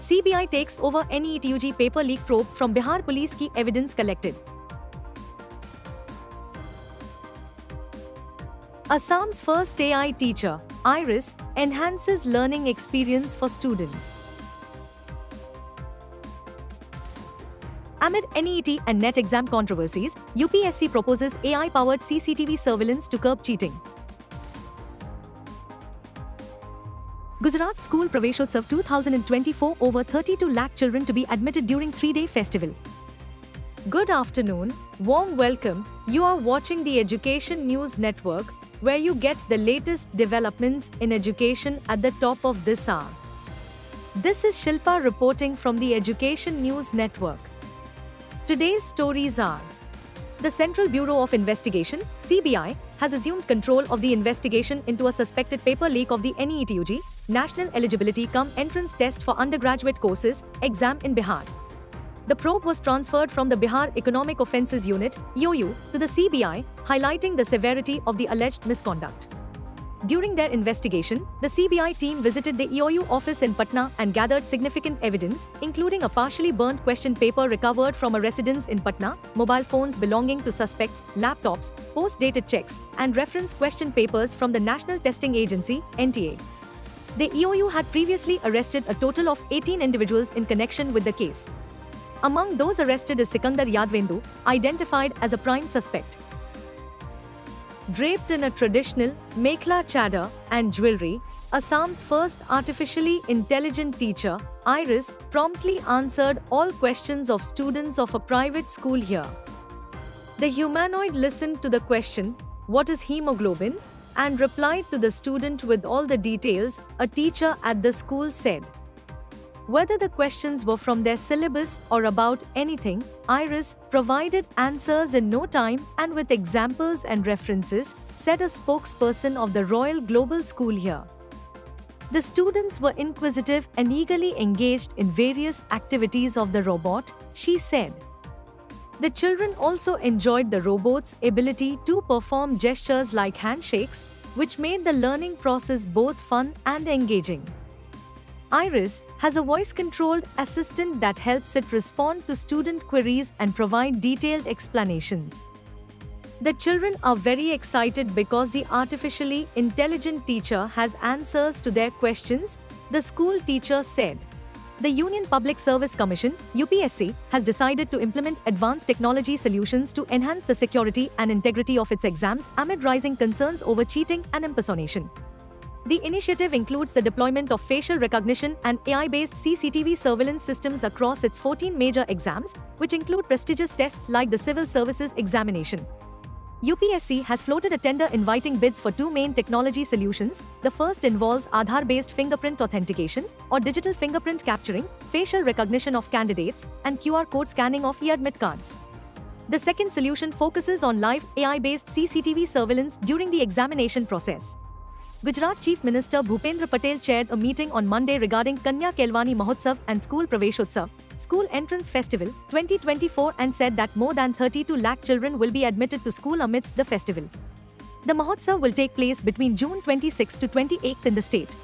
CBI takes over NETUG paper leak probe from Bihar police key evidence collected. Assam's first AI teacher, Iris, enhances learning experience for students. Amid NET and NET exam controversies, UPSC proposes AI-powered CCTV surveillance to curb cheating. Gujarat School Praveshotsav 2024, over 32 lakh children to be admitted during 3-day festival. Good afternoon, warm welcome. You are watching the Education News Network, where you get the latest developments in education at the top of this hour. This is Shilpa reporting from the Education News Network. Today's stories are: the Central Bureau of Investigation, CBI, has assumed control of the investigation into a suspected paper leak of the NETUG, National Eligibility Cum Entrance Test for Undergraduate Courses, exam in Bihar. The probe was transferred from the Bihar Economic Offences Unit, EOU, to the CBI, highlighting the severity of the alleged misconduct. During their investigation, the CBI team visited the EOU office in Patna and gathered significant evidence, including a partially burnt question paper recovered from a residence in Patna, mobile phones belonging to suspects, laptops, post-dated checks, and reference question papers from the National Testing Agency, NTA. The EOU had previously arrested a total of 18 individuals in connection with the case. Among those arrested is Sikandar Yadvendu, identified as a prime suspect. Draped in a traditional mekhla chador and jewelry, Assam's first artificially intelligent teacher, Iris, promptly answered all questions of students of a private school here. The humanoid listened to the question, "What is hemoglobin?" and replied to the student with all the details, a teacher at the school said. Whether the questions were from their syllabus or about anything, Iris provided answers in no time and with examples and references, said a spokesperson of the Royal Global School here. The students were inquisitive and eagerly engaged in various activities of the robot, she said. The children also enjoyed the robot's ability to perform gestures like handshakes, which made the learning process both fun and engaging. Iris has a voice-controlled assistant that helps it respond to student queries and provide detailed explanations. The children are very excited because the artificially intelligent teacher has answers to their questions, the school teacher said. The Union Public Service Commission, UPSC, has decided to implement advanced technology solutions to enhance the security and integrity of its exams amid rising concerns over cheating and impersonation. The initiative includes the deployment of facial recognition and AI-based CCTV surveillance systems across its 14 major exams, which include prestigious tests like the Civil Services Examination. UPSC has floated a tender inviting bids for two main technology solutions. The first involves Aadhaar-based fingerprint authentication, or digital fingerprint capturing, facial recognition of candidates, and QR code scanning of e-admit cards. The second solution focuses on live AI-based CCTV surveillance during the examination process. Gujarat Chief Minister Bhupendra Patel chaired a meeting on Monday regarding Kanya Kelwani Mahotsav and School Praveshotsav, School Entrance Festival 2024, and said that more than 32 lakh children will be admitted to school amidst the festival. The Mahotsav will take place between June 26 to 28 in the state.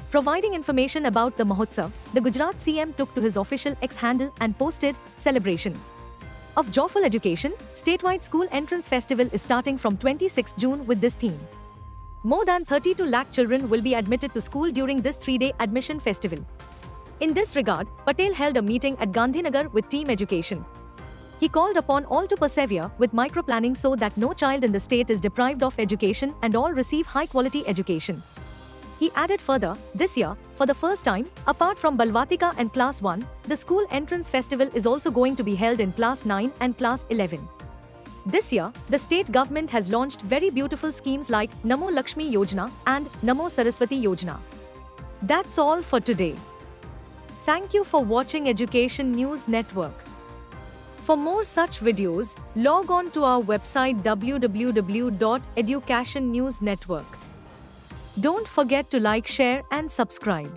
Providing information about the Mahotsav, the Gujarat CM took to his official X handle and posted, "Celebration of Joyful Education, statewide School Entrance Festival is starting from 26 June with this theme. More than 32 lakh children will be admitted to school during this 3-day admission festival." In this regard, Patel held a meeting at Gandhinagar with Team Education. He called upon all to persevere with microplanning so that no child in the state is deprived of education and all receive high-quality education. He added further, this year, for the first time, apart from Balvatika and Class 1, the School Entrance Festival is also going to be held in Class 9 and Class 11. This year, the state government has launched very beautiful schemes like Namo Lakshmi Yojana and Namo Saraswati Yojana. That's all for today. Thank you for watching Education News Network. For more such videos, log on to our website www.educationnewsnetwork. Don't forget to like, share and subscribe.